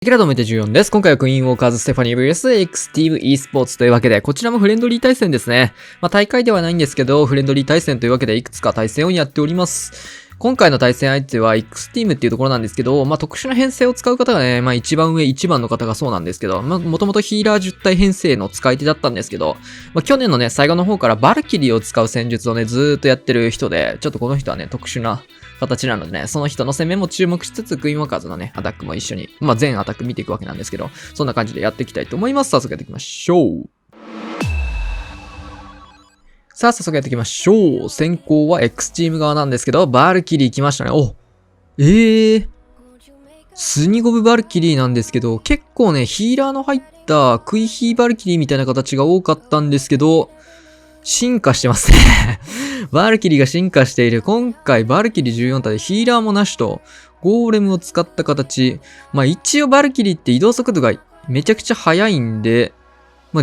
テキラドメテ14です。今回はクイーンウォーカーズステファニー vs X チーム e スポーツというわけで、こちらもフレンドリー対戦ですね。大会ではないんですけど、フレンドリー対戦というわけでいくつか対戦をやっております。今回の対戦相手は X チームっていうところなんですけど、特殊な編成を使う方がね、一番上1番の方がそうなんですけど、もともとヒーラー10体編成の使い手だったんですけど、去年のね、最後の方からバルキリーを使う戦術をね、ずーっとやってる人で、ちょっとこの人はね、特殊な形なのでね、その人の攻めも注目しつつ、クイーンワーカーズのね、アタックも一緒に、全アタック見ていくわけなんですけど、そんな感じでやっていきたいと思います。早速やっていきましょう。さあ、早速やっていきましょう。先行は X チーム側なんですけど、バルキリー来ましたね。スニゴブバルキリーなんですけど、結構ね、ヒーラーの入ったクイヒーバルキリーみたいな形が多かったんですけど、進化してますね。バルキリーが進化している。今回バルキリー14体でヒーラーもなしと、ゴーレムを使った形。一応バルキリーって移動速度がめちゃくちゃ速いんで、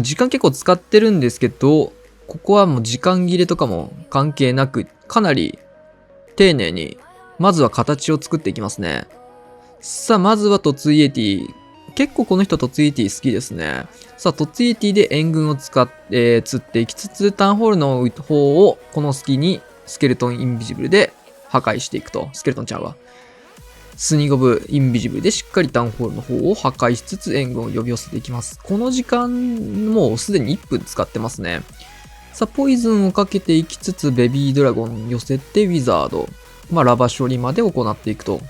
時間結構使ってるんですけど、ここはもう時間切れとかも関係なく、かなり丁寧に、まずは形を作っていきますね。さあ、まずはトツイエティ。結構この人トツイエティ好きですね。さあ、トツイエティで援軍を使って、釣っていきつつ、タウンホールの方をこの隙にスケルトンインビジブルで破壊していくと。スケルトンちゃうわ。スニゴブインビジブルでしっかりタウンホールの方を破壊しつつ援軍を呼び寄せていきます。この時間、もうすでに1分使ってますね。さあ、ポイズンをかけていきつつ、ベビードラゴン寄せてウィザード。ラバ処理まで行っていくと。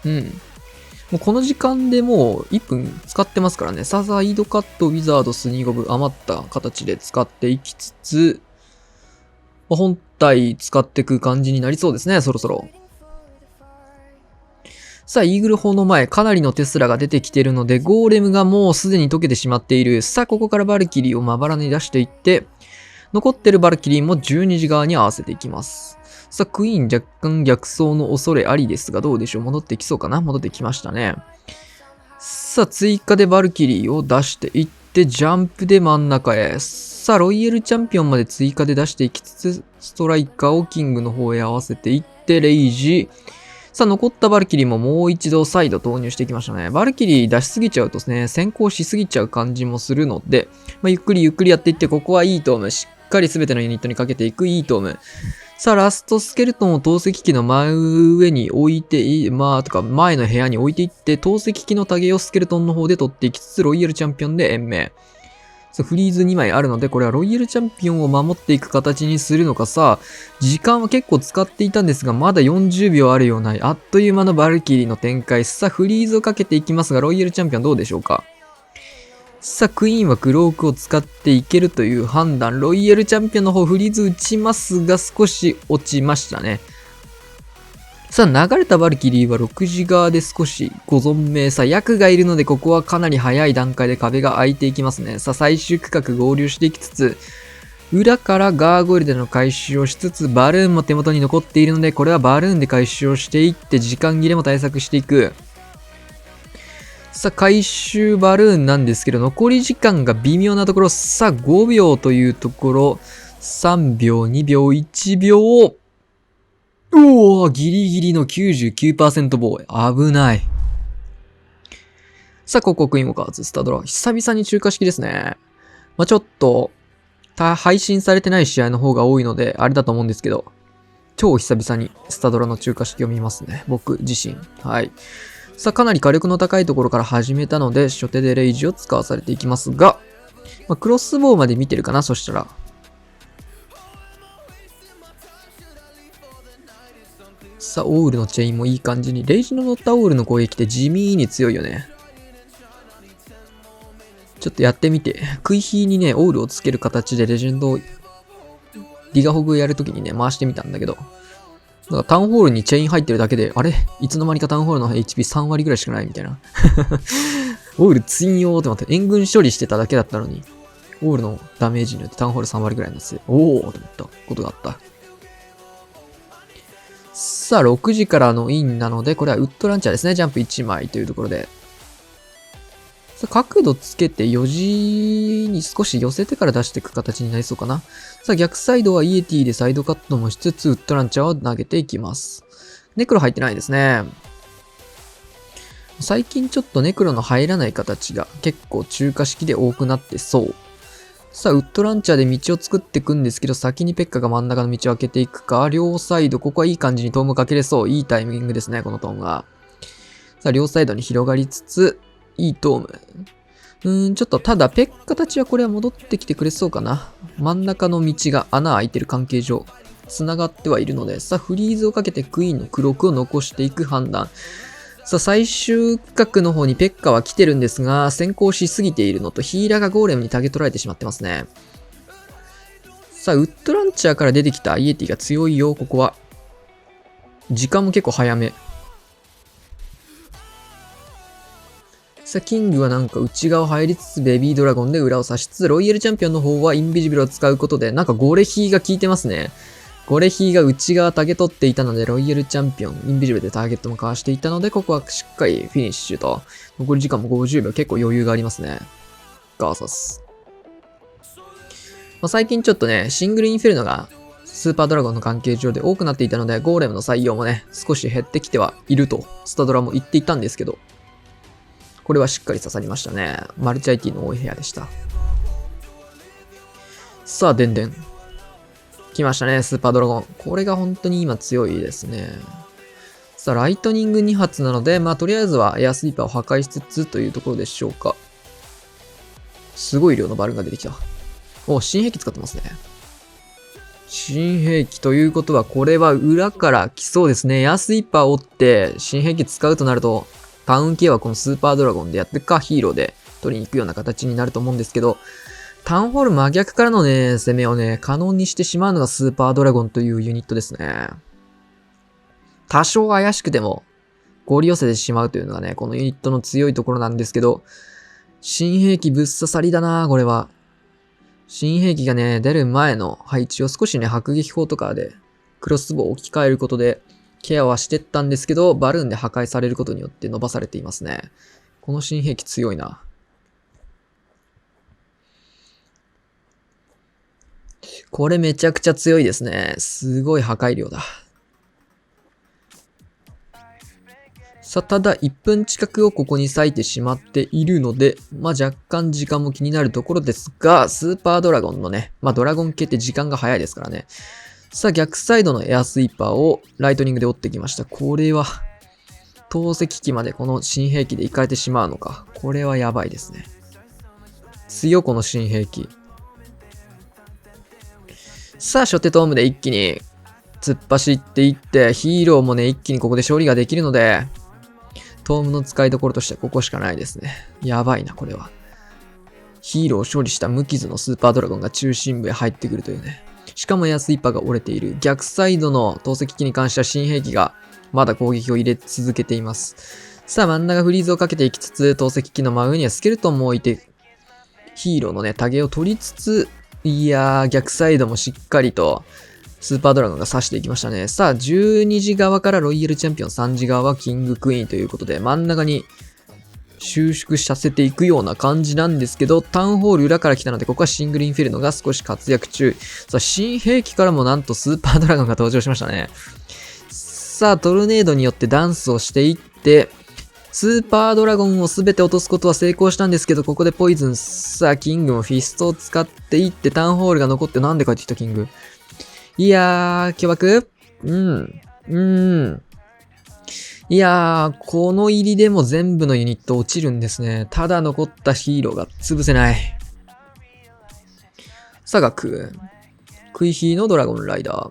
もうこの時間でもう1分使ってますからね。サザイドカット、ウィザード、スニーゴブ余った形で使っていきつつ、本体使っていく感じになりそうですね、そろそろ。さあ、イーグル砲の前、かなりのテスラが出てきているので、ゴーレムがもうすでに溶けてしまっている。さあ、ここからバルキリーをまばらに出していって、残ってるバルキリーも12時側に合わせていきます。さあ、クイーン若干逆走の恐れありですが、どうでしょう。戻ってきそうかな。戻ってきましたね。さあ、追加でバルキリーを出していって、ジャンプで真ん中へ。さあ、ロイヤルチャンピオンまで追加で出していきつつ、ストライカーをキングの方へ合わせていって、レイジ。さあ、残ったバルキリーももう一度再度投入していきましたね。バルキリー出しすぎちゃうとね、先行しすぎちゃう感じもするので、ゆっくりゆっくりやっていって、ここはいいトーム。しっかり全てのユニットにかけていくいいトーム。さあ、ラストスケルトンを投石機の真上に置いて、前の部屋に置いていって、投石機のタゲをスケルトンの方で取っていきつつ、ロイヤルチャンピオンで延命。さあ、フリーズ2枚あるので、これはロイヤルチャンピオンを守っていく形にするのかさ、時間は結構使っていたんですが、まだ40秒あるような、あっという間のバルキリーの展開。さあ、フリーズをかけていきますが、ロイヤルチャンピオンどうでしょうか。さあ、クイーンはクロークを使っていけるという判断。ロイヤルチャンピオンの方フリーズ打ちますが、少し落ちましたね。さあ、流れたバルキリーは6時側で少しご存命。さあ、役がいるので、ここはかなり早い段階で壁が開いていきますね。さあ、最終区画合流していきつつ、裏からガーゴイルでの回収をしつつ、バルーンも手元に残っているので、これはバルーンで回収をしていって、時間切れも対策していく。さあ、回収バルーンなんですけど、残り時間が微妙なところ、さあ、5秒というところ、3秒、2秒、1秒、ギリギリの 99% 防衛。危ない。さあ、ここクイーンウォーカーズ、スタドラ。久々に中華式ですね。ちょっと、配信されてない試合の方が多いので、あれだと思うんですけど、超久々にスタドラの中華式を見ますね。僕自身。はい。さあ、かなり火力の高いところから始めたので、初手でレイジを使わされていきますが、クロスボウまで見てるかな、そしたら。さあ、オールのチェインもいい感じに。レイジの乗ったオールの攻撃って地味に強いよね。ちょっとやってみて。クイヒーにね、オールをつける形でレジェンドを、ディガホグやるときにね、回してみたんだけど、タウンホールにチェイン入ってるだけで、あれいつの間にかタウンホールの HP3 割ぐらいしかないみたいな。オールツイン用って思って、援軍処理してただけだったのに、オールのダメージによってタウンホール3割ぐらいなんですよ。おーと思ったことがあった。さあ、6時からのインなので、これはウッドランチャーですね。ジャンプ1枚というところで。さあ、角度つけて4時に少し寄せてから出していく形になりそうかな。さあ、逆サイドはイエティでサイドカットもしつつ、ウッドランチャーを投げていきます。ネクロ入ってないですね。最近ちょっとネクロの入らない形が結構中華式で多くなってそう。さあ、ウッドランチャーで道を作っていくんですけど、先にペッカが真ん中の道を開けていくか、両サイド、ここはいい感じにトームかけれそう。いいタイミングですね、このトームが。さあ、両サイドに広がりつつ、いいトーム。ちょっとただ、ペッカたちはこれは戻ってきてくれそうかな。真ん中の道が穴開いてる関係上、繋がってはいるので、さあ、フリーズをかけてクイーンのクロークを残していく判断。さあ、最終区画の方にペッカは来てるんですが、先行しすぎているのと、ヒーラーがゴーレムにタゲ取られてしまってますね。さあ、ウッドランチャーから出てきたイエティが強いよ、ここは。時間も結構早め。さあ、キングはなんか内側入りつつ、ベビードラゴンで裏を刺しつつ、ロイヤルチャンピオンの方はインビジブルを使うことで、なんかゴレヒーが効いてますね。ゴレヒーが内側タゲ取っていたので、ロイヤルチャンピオン、インビジブルでターゲットもかわしていたので、ここはしっかりフィニッシュと、残り時間も50秒、結構余裕がありますね。ガーサス。最近ちょっとね、シングルインフェルノがスーパードラゴンの関係上で多くなっていたので、ゴーレムの採用もね、少し減ってきてはいると、スタドラも言っていたんですけど、これはしっかり刺さりましたね。マルチ IT の多い部屋でした。さあ、でんでん。来ましたね、スーパードラゴン。これが本当に今強いですね。さあ、ライトニング2発なので、とりあえずはエアスイーパーを破壊しつつというところでしょうか。すごい量のバルーンが出てきた。お、新兵器使ってますね。新兵器ということは、これは裏から来そうですね。エアスイーパーを追って、新兵器使うとなると、タウン系はこのスーパードラゴンでやってか、ヒーローで取りに行くような形になると思うんですけど、タウンホール真逆からのね、攻めをね、可能にしてしまうのがスーパードラゴンというユニットですね。多少怪しくても、氷寄せてしまうというのがね、このユニットの強いところなんですけど、新兵器ぶっ刺さりだなこれは。新兵器がね、出る前の配置を少しね、迫撃砲とかで、クロスボウを置き換えることで、ケアはしてったんですけど、バルーンで破壊されることによって伸ばされていますね。この新兵器強いな。これめちゃくちゃ強いですね。すごい破壊量だ。さあ、ただ1分近くをここに割いてしまっているので、若干時間も気になるところですが、スーパードラゴンのね、ドラゴン系って時間が早いですからね。さあ、逆サイドのエアスイーパーをライトニングで折ってきました。これは、投石機までこの新兵器で行かれてしまうのか。これはやばいですね。強この新兵器。さあ、初手トームで一気に突っ走っていって、ヒーローもね、一気にここで勝利ができるので、トームの使いどころとしてはここしかないですね。やばいな、これは。ヒーローを勝利した無傷のスーパードラゴンが中心部へ入ってくるというね。しかもエアスイーパーが折れている。逆サイドの投石機に関しては新兵器がまだ攻撃を入れ続けています。さあ、真ん中フリーズをかけていきつつ、投石機の真上にはスケルトンも置いて、ヒーローのね、タゲを取りつつ、いやー、逆サイドもしっかりと、スーパードラゴンが刺していきましたね。さあ、12時側からロイヤルチャンピオン、3時側はキングクイーンということで、真ん中に収縮させていくような感じなんですけど、タウンホール裏から来たので、ここはシングルインフェルノが少し活躍中。さあ、新兵器からもなんとスーパードラゴンが登場しましたね。さあ、トルネードによってダンスをしていって、スーパードラゴンを全て落とすことは成功したんですけど、ここでポイズン。さあ、キングもフィストを使っていって、タウンホールが残って、なんで帰ってきたキング。いやー、巨爆いやー、この入りでも全部のユニット落ちるんですね。ただ残ったヒーローが潰せない。さあ、学。クイヒーのドラゴンライダー。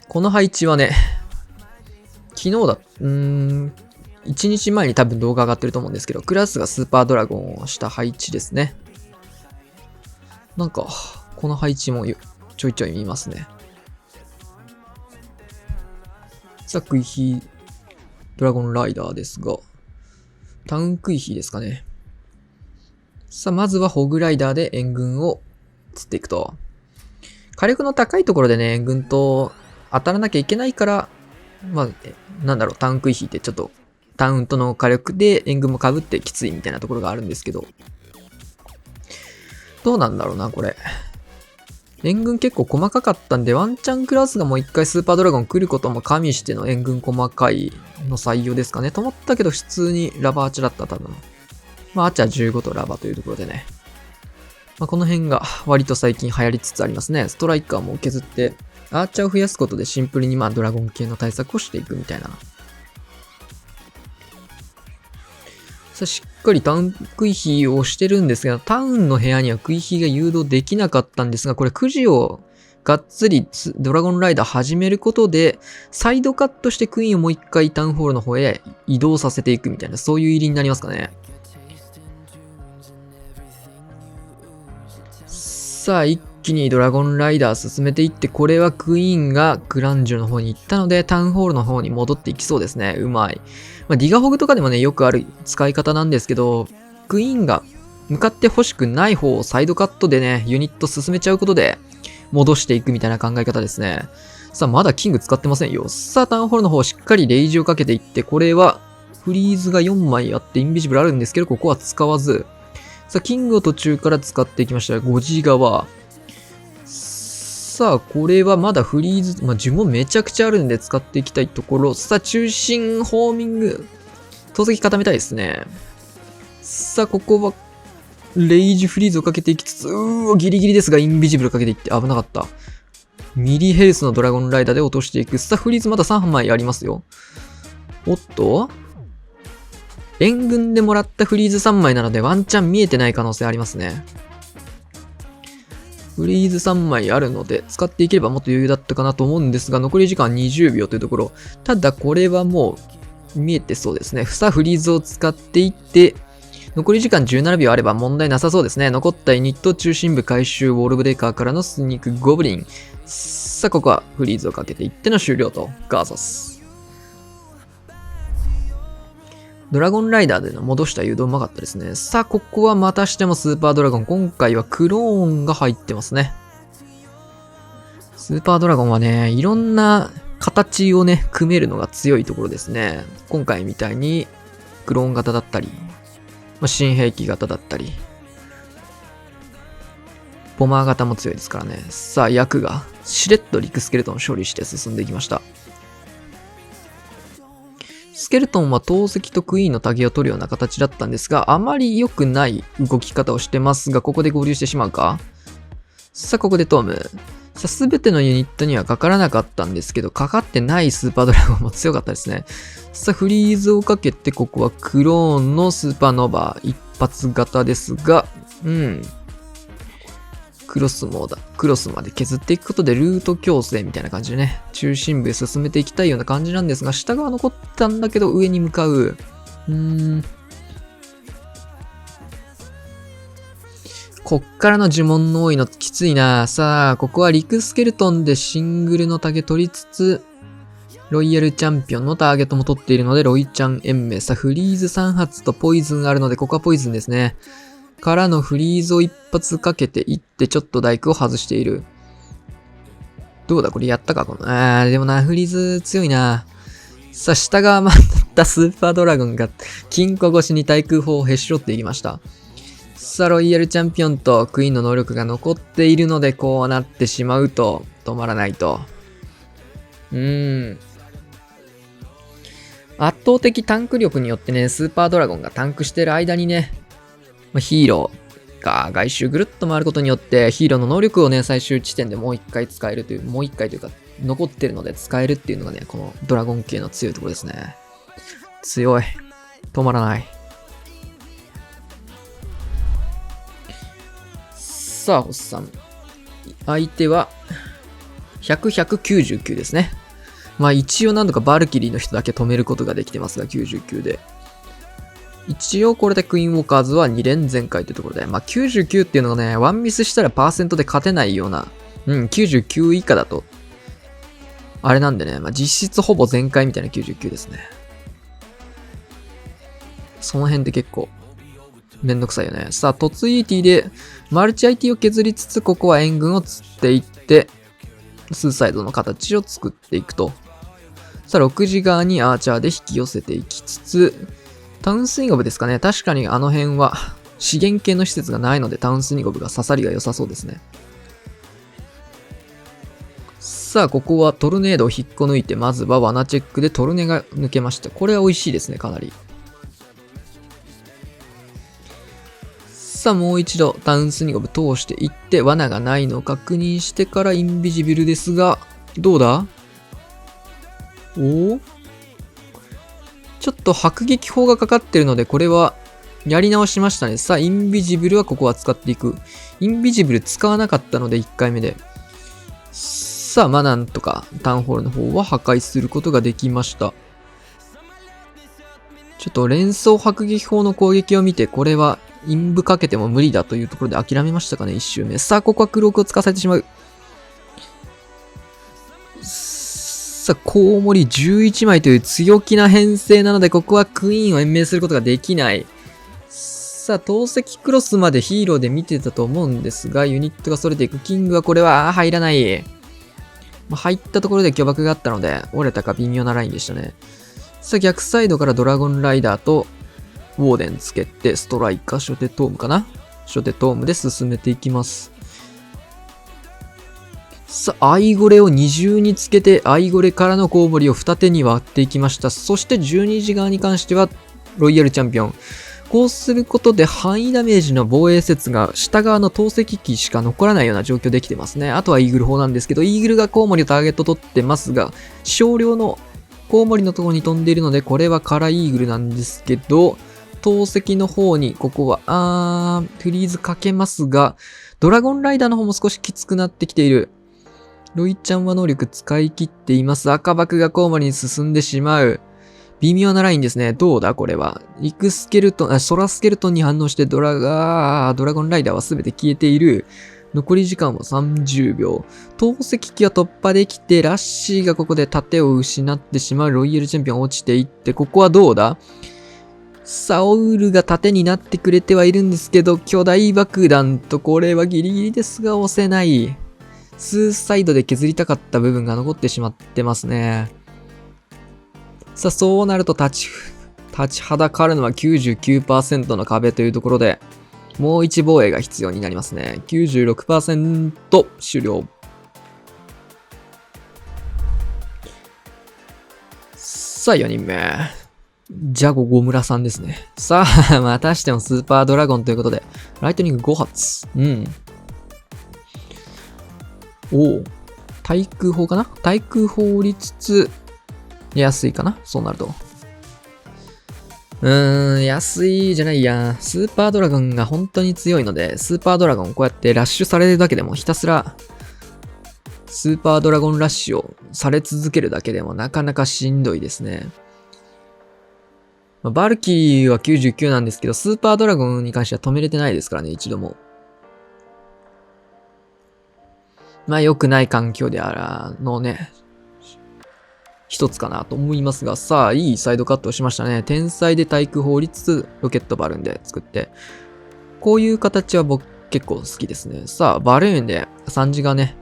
この配置はね、昨日1日前に多分動画上がってると思うんですけど、クラスがスーパードラゴンをした配置ですね。なんか、この配置もちょいちょい見ますね。さあ、クイヒー、ドラゴンライダーですが、タウンクイヒーですかね。さあ、まずはホグライダーで援軍を釣っていくと。火力の高いところでね、援軍と当たらなきゃいけないから、タウンクイヒーってちょっと、タウンとの火力で援軍も被ってきついみたいなところがあるんですけど、どうなんだろうな、これ。援軍結構細かかったんで、ワンチャンクラスがもう一回スーパードラゴン来ることも加味しての援軍細かいの採用ですかね。と思ったけど普通にラバーチャだった多分。まあアーチャー15とラバというところでね。まあこの辺が割と最近流行りつつありますね。ストライカーも削って、アーチャーを増やすことでシンプルにまあドラゴン系の対策をしていくみたいな。さあしっかりタウンクイヒーをしてるんですが、タウンの部屋にはクイヒーが誘導できなかったんですが、これくじをがっつりドラゴンライダー始めることで、サイドカットしてクイーンをもう一回タウンホールの方へ移動させていくみたいな、そういう入りになりますかね。さあ、一気にドラゴンライダー進めていって、これはクイーンがグランジュの方に行ったので、タウンホールの方に戻っていきそうですね。うまい。まあ、ディガホグとかでもね、よくある使い方なんですけど、クイーンが向かって欲しくない方をサイドカットでね、ユニット進めちゃうことで、戻していくみたいな考え方ですね。さあ、まだキング使ってませんよ。さあ、タウンホールの方しっかりレイジをかけていって、これはフリーズが4枚あってインビジブルあるんですけど、ここは使わず、さあ、キングを途中から使っていきました。5時側。さあ、これはまだフリーズ、まあ、呪文めちゃくちゃあるんで使っていきたいところ。さあ、中心ホーミング。投石固めたいですね。さあ、ここは、レイジフリーズをかけていきつつ、ギリギリですが、インビジブルかけていって危なかった。ミリヘルスのドラゴンライダーで落としていく。さあ、フリーズまだ3枚ありますよ。おっと援軍でもらったフリーズ3枚なのでワンチャン見えてない可能性ありますね。フリーズ3枚あるので使っていければもっと余裕だったかなと思うんですが、残り時間20秒というところ。ただこれはもう見えてそうですね。さあフリーズを使っていって、残り時間17秒あれば問題なさそうですね。残ったユニット中心部回収ウォールブレーカーからのスニークゴブリン。さあここはフリーズをかけていっての終了とガーザス。ドラゴンライダーでの戻した誘導うまかったですね。さあ、ここはまたしてもスーパードラゴン。今回はクローンが入ってますね。スーパードラゴンはね、いろんな形をね、組めるのが強いところですね。今回みたいに、クローン型だったり、新兵器型だったり、ボマー型も強いですからね。さあ、役がしれっとリクスケルトンを処理して進んでいきました。スケルトンは投石とクイーンのタゲを取るような形だったんですが、あまり良くない動き方をしてますが、ここで合流してしまうか。さあ、ここでトーム。さあ、すべてのユニットにはかからなかったんですけど、かかってないスーパードラゴンも強かったですね。さあ、フリーズをかけて、ここはクローンのスーパーノーバー一発型ですが、クロスまで削っていくことでルート矯正みたいな感じでね、中心部へ進めていきたいような感じなんですが、下側残ったんだけど上に向かう。こっからの呪文の多いのきついな。さあ、ここはリクスケルトンでシングルのタゲ取りつつ、ロイヤルチャンピオンのターゲットも取っているので、ロイちゃん延命。さあ、フリーズ3発とポイズンがあるので、ここはポイズンですね。からのフリーズを一発かけていってちょっと大工を外している。どうだこれやったかこの。でもな、フリーズ強いな。さあ、下側回ったスーパードラゴンが金庫越しに対空砲をへし折っていきました。さあ、ロイヤルチャンピオンとクイーンの能力が残っているので、こうなってしまうと止まらないと。圧倒的タンク力によってね、スーパードラゴンがタンクしてる間にね、ヒーローが外周ぐるっと回ることによってヒーローの能力をね、最終地点でもう一回使えるという、もう一回というか残ってるので使えるっていうのがね、このドラゴン系の強いところですね。強い。止まらない。さあ、ホッサン。相手は100、199ですね。一応何度かバルキリーの人だけ止めることができてますが、99で。一応これでクイーンウォーカーズは2連全開というところで、99っていうのがね、ワンミスしたらパーセントで勝てないような、99以下だと、あれなんでね、実質ほぼ全開みたいな99ですね。その辺で結構、めんどくさいよね。さあ、突 ET で、マルチ IT を削りつつ、ここは援軍を釣っていって、スーサイドの形を作っていくと。さあ、6時側にアーチャーで引き寄せていきつつ、タウンスニゴブですかね。確かにあの辺は資源系の施設がないのでタウンスニゴブが刺さりが良さそうですね。さあ、ここはトルネードを引っこ抜いて、まずは罠チェックでトルネが抜けました。これは美味しいですね、かなり。さあ、もう一度タウンスニゴブ通していって、罠がないのを確認してからインビジビルですが、どうだ？おお？ちょっと迫撃砲がかかってるので、これはやり直しましたね。さあ、インビジブルはここは使っていく。インビジブル使わなかったので、1回目で。さあ、なんとかタウンホールの方は破壊することができました。ちょっと連装迫撃砲の攻撃を見て、これはインブかけても無理だというところで諦めましたかね、1周目。さあ、ここはクロークを使わされてしまう。さあ、コウモリ11枚という強気な編成なので、ここはクイーンを延命することができない。さあ、投石クロスまでヒーローで見てたと思うんですが、ユニットがそれていく。キングはこれは入らない。入ったところで巨爆があったので、折れたか微妙なラインでしたね。さあ、逆サイドからドラゴンライダーとウォーデンつけて、ストライカー、初手トームかな？初手トームで進めていきます。さあ、アイゴレを二重につけて、アイゴレからのコウモリを二手に割っていきました。そして12時側に関しては、ロイヤルチャンピオン。こうすることで範囲ダメージの防衛説が下側の投石機しか残らないような状況できてますね。あとはイーグル砲なんですけど、イーグルがコウモリをターゲット取ってますが、少量のコウモリのところに飛んでいるので、これはカライーグルなんですけど、投石の方に、ここは、フリーズかけますが、ドラゴンライダーの方も少しきつくなってきている。ロイちゃんは能力使い切っています。赤バクがコウモリに進んでしまう。微妙なラインですね。どうだこれは。リクスケルトン、ソラスケルトンに反応してドラゴンライダーは全て消えている。残り時間は30秒。投石機は突破できて、ラッシーがここで盾を失ってしまう。ロイヤルチャンピオン落ちていって、ここはどうだ？サオウルが盾になってくれてはいるんですけど、巨大爆弾とこれはギリギリですが押せない。スーサイドで削りたかった部分が残ってしまってますね。さあ、そうなると立ちはだかるのは 99% の壁というところで、もう1防衛が必要になりますね。96% 終了。さあ、4人目。ジャゴゴムラさんですね。さあ、またしてもスーパードラゴンということで、ライトニング5発。おお。対空砲かな？対空砲を売りつつ、安いかな？そうなると。安いじゃないや。スーパードラゴンが本当に強いので、スーパードラゴンこうやってラッシュされるだけでもひたすら、スーパードラゴンラッシュをされ続けるだけでもなかなかしんどいですね。バルキリーは99なんですけど、スーパードラゴンに関しては止めれてないですからね、一度も。良くない環境でのね、一つかなと思いますが、さあ、いいサイドカットをしましたね。天才で対空砲りつつ、ロケットバルーンで作って。こういう形は僕結構好きですね。さあ、バルーンで3時がね、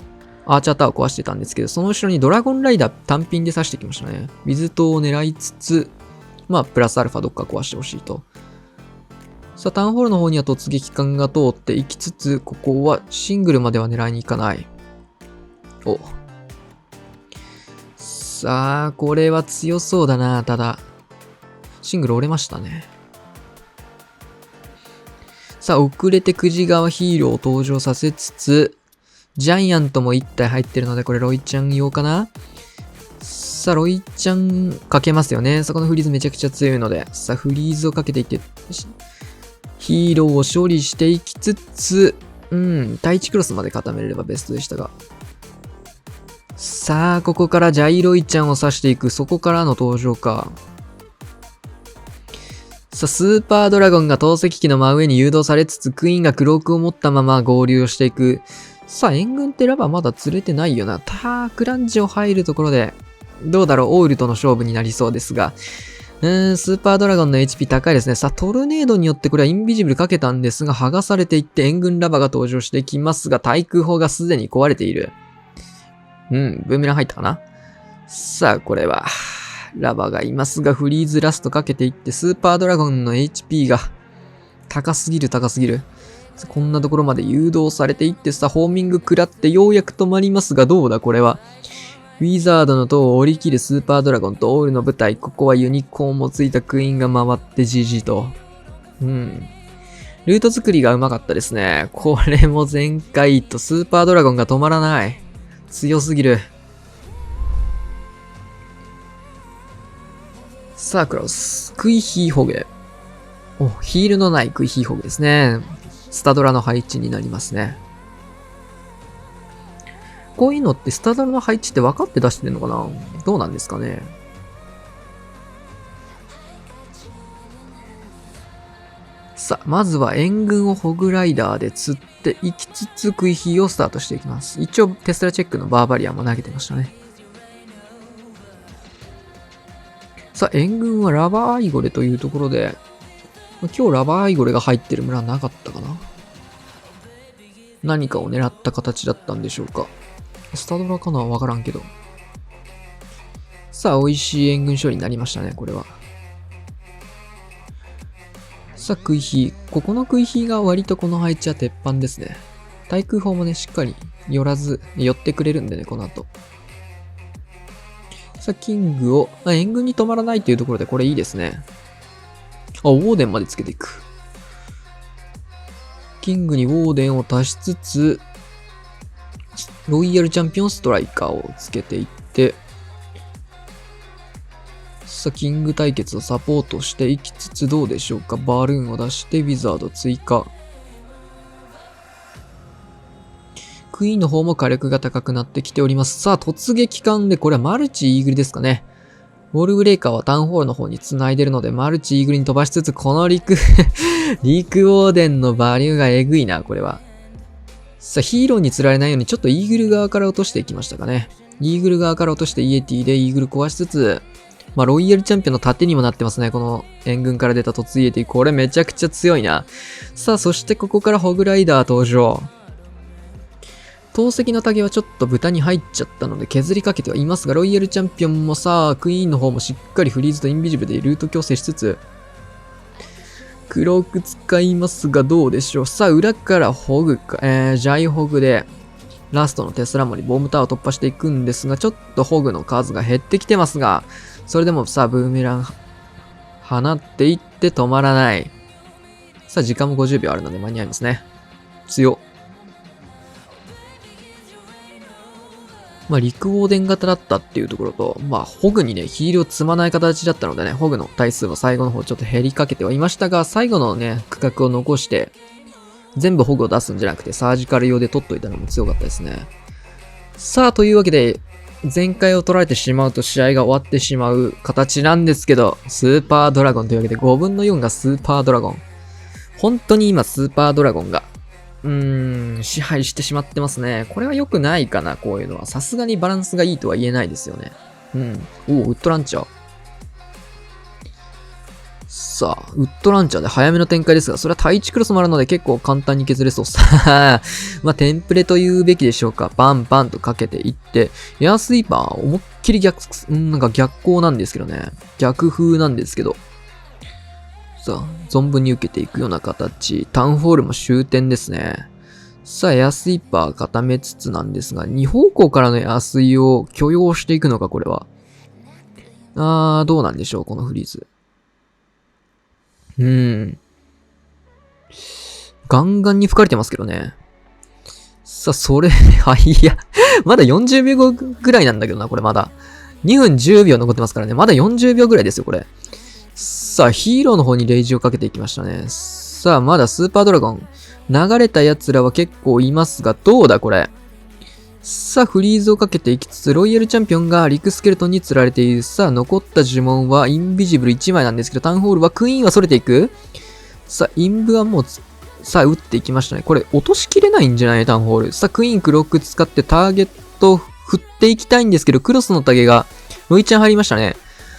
アーチャータワーを壊してたんですけど、その後ろにドラゴンライダー単品で刺してきましたね。水塔を狙いつつ、プラスアルファどっか壊してほしいと。さあ、タウンホールの方には突撃艦が通っていきつつ、ここはシングルまでは狙いに行かない。お。さあ、これは強そうだな。ただ、シングル折れましたね。さあ、遅れて9時側ヒーローを登場させつつ、ジャイアントも1体入ってるので、これロイちゃん用かな？さあ、ロイちゃんかけますよね。そこのフリーズめちゃくちゃ強いので、さあ、フリーズをかけていって、ヒーローを処理していきつつ、対地クロスまで固めれればベストでしたが。さあ、ここからジャイロイちゃんを刺していく。そこからの登場か。さあ、スーパードラゴンが投石機の真上に誘導されつつ、クイーンがクロークを持ったまま合流をしていく。さあ、援軍ってラバーまだ釣れてないよな。クランジを入るところで、どうだろう、オールとの勝負になりそうですが。スーパードラゴンの HP 高いですね。さあ、トルネードによってこれはインビジブルかけたんですが、剥がされていって援軍ラバーが登場してきますが、対空砲がすでに壊れている。ブーメラン入ったかな？さあ、これは、ラバがいますが、フリーズラストかけていって、スーパードラゴンの HP が高すぎる。こんなところまで誘導されていって、さあ、ホーミング食らってようやく止まりますが、どうだこれは。ウィザードの塔を降り切るスーパードラゴンとオールの舞台。ここはユニコーンもついたクイーンが回って GG と。ルート作りがうまかったですね。これも前回とスーパードラゴンが止まらない。強すぎる。さあ、クロス。クイヒーホゲ。お、ヒールのないクイヒーホゲですね。スタドラの配置になりますね。こういうのってスタドラの配置って分かって出してるのかな？どうなんですかね。さあ、まずは援軍をホグライダーで釣っていきつつクイヒーをスタートしていきます。一応テスラチェックのバーバリアンも投げてましたね。さあ、援軍はラバーアイゴレというところで、今日ラバーアイゴレが入ってる村はなかったかな？何かを狙った形だったんでしょうか。スタドラかな？わからんけど。さあ、美味しい援軍処理になりましたね、これは。さあ、クイヒー。ここのクイヒーが割とこの配置は鉄板ですね。対空砲もね、しっかり寄らず、寄ってくれるんでね、この後。さあ、キングを、援軍に止まらないっていうところでこれいいですね。あ、ウォーデンまでつけていく。キングにウォーデンを足しつつ、ロイヤルチャンピオンストライカーをつけていって、さあ、キング対決をサポートしていきつつどうでしょうか。バルーンを出してウィザード追加。クイーンの方も火力が高くなってきております。さあ、突撃艦でこれはマルチイーグルですかね。ウォールブレーカーはタウンホールの方に繋いでるので、マルチイーグルに飛ばしつつ、このリクウォーデンのバリューがえぐいな、これは。さあ、ヒーローに釣られないようにちょっとイーグル側から落としていきましたかね。イーグル側から落としてイエティでイーグル壊しつつ、ロイヤルチャンピオンの盾にもなってますね。この援軍から出た突イエティ。これめちゃくちゃ強いな。さあ、そしてここからホグライダー登場。投石のタゲはちょっと豚に入っちゃったので削りかけてはいますが、ロイヤルチャンピオンもさあ、クイーンの方もしっかりフリーズとインビジブルでルート強制しつつ、黒く使いますがどうでしょう。さあ、裏からホグか、ジャイホグで、ラストのテスラモリ、ボムタワーを突破していくんですが、ちょっとホグの数が減ってきてますが、それでもさあ、ブーメラン、放っていって止まらない。さあ、時間も50秒あるので間に合いますね。強っ。リクオーデン型だったっていうところと、ホグにね、ヒールを積まない形だったのでね、ホグの体数は最後の方ちょっと減りかけてはいましたが、最後のね、区画を残して、全部ホグを出すんじゃなくて、サージカル用で取っといたのも強かったですね。さあ、というわけで、前回を取られてしまうと試合が終わってしまう形なんですけど、スーパードラゴンというわけで5分の4がスーパードラゴン。本当に今スーパードラゴンが支配してしまってますね。これは良くないかな、こういうのは。さすがにバランスがいいとは言えないですよね。おお、ウッドランチャー。さあ、ウッドランチャーで早めの展開ですが、それは対地クロスもあるので結構簡単に削れそう。さあ、テンプレと言うべきでしょうか。バンバンとかけていって、エアスイーパー、思いっきり逆光なんですけどね。逆風なんですけど。さあ、存分に受けていくような形。タウンホールも終点ですね。さあ、エアスイーパー固めつつなんですが、2方向からのエアスイを許容していくのか、これは。どうなんでしょう、このフリーズ。ガンガンに吹かれてますけどね。さあ、それ、いや、まだ40秒後ぐらいなんだけどな、これまだ。2分10秒残ってますからね。まだ40秒ぐらいですよ、これ。さあ、ヒーローの方にレイジをかけていきましたね。さあ、まだスーパードラゴン。流れた奴らは結構いますが、どうだこれ。さあ、フリーズをかけていきつつ、ロイヤルチャンピオンがリクスケルトンに釣られている。さあ、残った呪文はインビジブル1枚なんですけど、タウンホールはクイーンは逸れていく。さあ、インブはもう、さあ、撃っていきましたね。これ、落としきれないんじゃないタウンホール。さあ、クイーンクロック使ってターゲットを振っていきたいんですけど、クロスのタゲが、ロイちゃん入りましたね。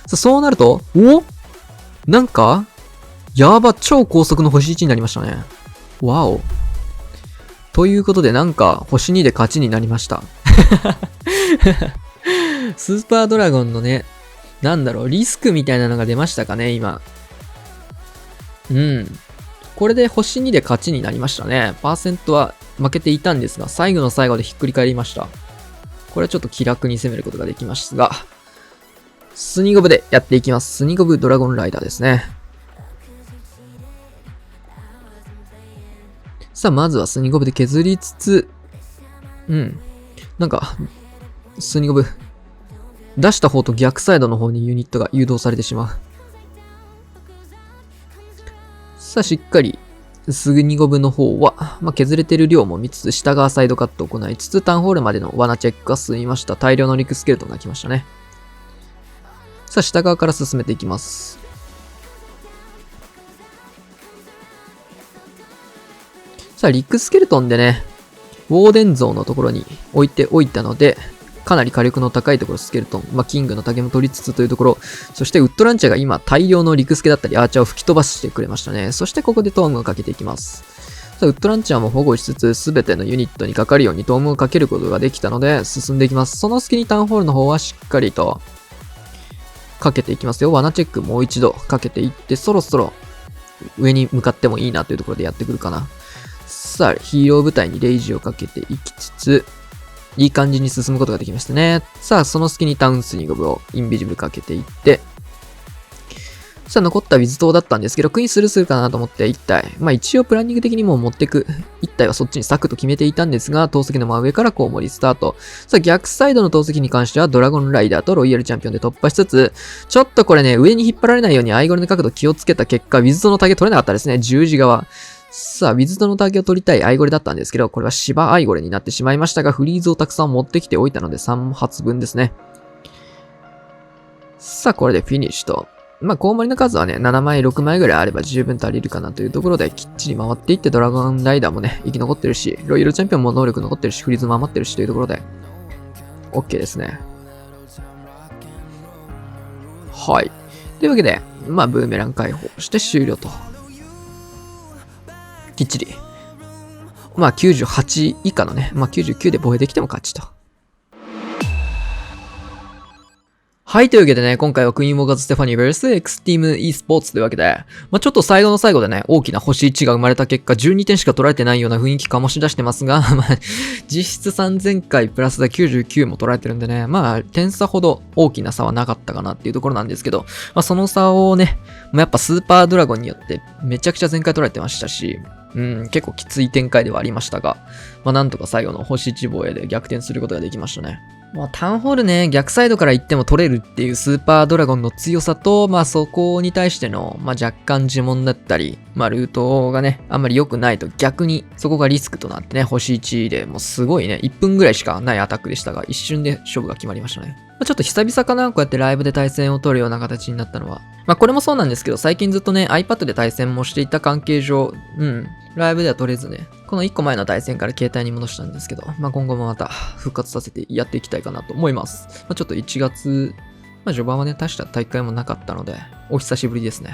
さあ、そうなると、なんか、やば、超高速の星1になりましたね。わお。ということで、なんか、星2で勝ちになりました。スーパードラゴンのね、リスクみたいなのが出ましたかね、今。これで星2で勝ちになりましたね。パーセントは負けていたんですが、最後の最後でひっくり返りました。ここれはちょっと気楽に攻めることができますが、スニゴブでやっていきます。スニゴブドラゴンライダーですね。さあ、まずはスニゴブで削りつつ、なんか、スニゴブ、出した方と逆サイドの方にユニットが誘導されてしまう。さあ、しっかり、スニゴブの方は、削れてる量も見つつ、下側サイドカットを行いつつ、タウンホールまでの罠チェックが進みました。大量のリクスケルトンが来ましたね。さあ、下側から進めていきます。さあ、リクスケルトンでね、ウォーデンゾーンのところに置いておいたので、かなり火力の高いところスケルトン、キングの竹も取りつつというところ、そしてウッドランチャーが今大量のリクスケだったりアーチャーを吹き飛ばしてくれましたね。そしてここでトームをかけていきます。さあ、ウッドランチャーも保護しつつ、すべてのユニットにかかるようにトームをかけることができたので、進んでいきます。その隙にタウンホールの方はしっかりとかけていきますよ。罠チェックもう一度かけていって、そろそろ上に向かってもいいなというところでやってくるかな。さあ、ヒーロー部隊にレイジをかけていきつつ、いい感じに進むことができましたね。さあ、その隙にタウンスニゴブをインビジブルかけていって、さあ、残ったウィズ島だったんですけど、クイーンスルーするかなと思って1体。一応プランニング的にも持ってく。1体はそっちにサクッと決めていたんですが、投石の真上からコウモリスタート。さあ、逆サイドの投石に関してはドラゴンライダーとロイヤルチャンピオンで突破しつつ、ちょっとこれね、上に引っ張られないようにアイゴルの角度気をつけた結果、ウィズ島のタゲ取れなかったですね。十字側。さあ、ウィズドのターゲを取りたいアイゴレだったんですけど、これは芝アイゴレになってしまいましたが、フリーズをたくさん持ってきておいたので3発分ですね。さあ、これでフィニッシュと。コウモリの数はね、7枚、6枚ぐらいあれば十分足りるかなというところで、きっちり回っていって、ドラゴンライダーもね、生き残ってるし、ロイヤルチャンピオンも能力残ってるし、フリーズも余ってるしというところで、OK ですね。はい。というわけで、ブーメラン解放して終了と。きっちり。98以下のね、99で防衛できても勝ちと。はい、というわけでね、今回はクイーンウォーカーズ・ステファニー vs X ティーム e スポーツというわけで、ちょっと最後の最後でね、大きな星1が生まれた結果、12点しか取られてないような雰囲気醸し出してますが、実質3000回プラスで99も取られてるんでね、点差ほど大きな差はなかったかなっていうところなんですけど、その差をね、やっぱスーパードラゴンによってめちゃくちゃ全回取られてましたし、結構きつい展開ではありましたが、なんとか最後の星1防衛で逆転することができましたね。タウンホールね、逆サイドから行っても取れるっていうスーパードラゴンの強さと、そこに対しての、若干呪文だったり、ルートがね、あんまり良くないと逆にそこがリスクとなってね、星1でもうすごいね、1分ぐらいしかないアタックでしたが、一瞬で勝負が決まりましたね。ちょっと久々かな、こうやってライブで対戦を取るような形になったのは。これもそうなんですけど、最近ずっとね、iPad で対戦もしていた関係上、ライブでは取れずね、この1個前の対戦から携帯に戻したんですけど、今後もまた復活させてやっていきたいかなと思います。ちょっと1月、序盤はね、大した大会もなかったので、お久しぶりですね。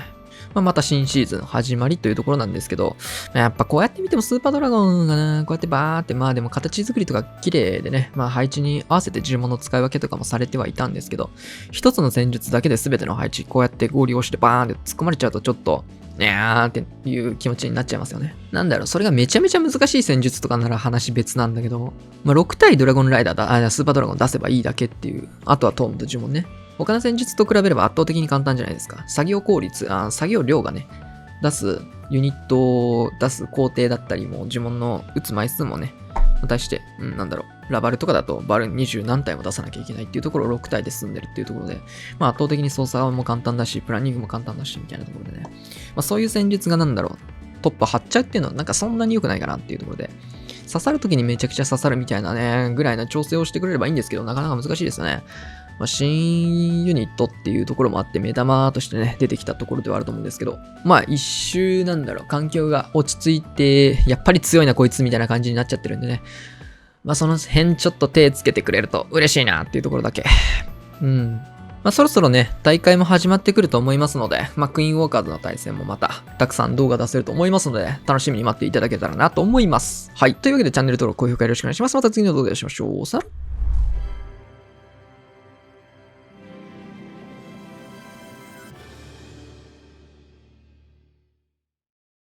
また新シーズン始まりというところなんですけど、やっぱこうやって見てもスーパードラゴンがな、こうやってバーって、でも形作りとか綺麗でね、配置に合わせて呪文の使い分けとかもされてはいたんですけど、一つの戦術だけで全ての配置、こうやって合流をしてバーンって突っ込まれちゃうとちょっと、っていう気持ちになっちゃいますよね。それがめちゃめちゃ難しい戦術とかなら話別なんだけど、6対ドラゴンライダースーパードラゴン出せばいいだけっていう、あとはトームと呪文ね。他の戦術と比べれば圧倒的に簡単じゃないですか。作業効率、作業量がね、出すユニットを出す工程だったりも、呪文の打つ枚数もね、対して、ラバルとかだとバル20何体も出さなきゃいけないっていうところを6体で進んでるっていうところで、圧倒的に操作も簡単だし、プランニングも簡単だし、みたいなところでね。そういう戦術が突破張っちゃうっていうのはそんなに良くないかなっていうところで、刺さるときにめちゃくちゃ刺さるみたいなね、ぐらいな調整をしてくれればいいんですけど、なかなか難しいですよね。新ユニットっていうところもあって目玉としてね、出てきたところではあると思うんですけど、一周環境が落ち着いて、やっぱり強いなこいつみたいな感じになっちゃってるんでね。その辺ちょっと手つけてくれると嬉しいなっていうところだけ。そろそろね、大会も始まってくると思いますので、クイーンウォーカーズの対戦もまた、たくさん動画出せると思いますので、楽しみに待っていただけたらなと思います。はい。というわけでチャンネル登録、高評価よろしくお願いします。また次の動画でお会いしましょう。さよなら。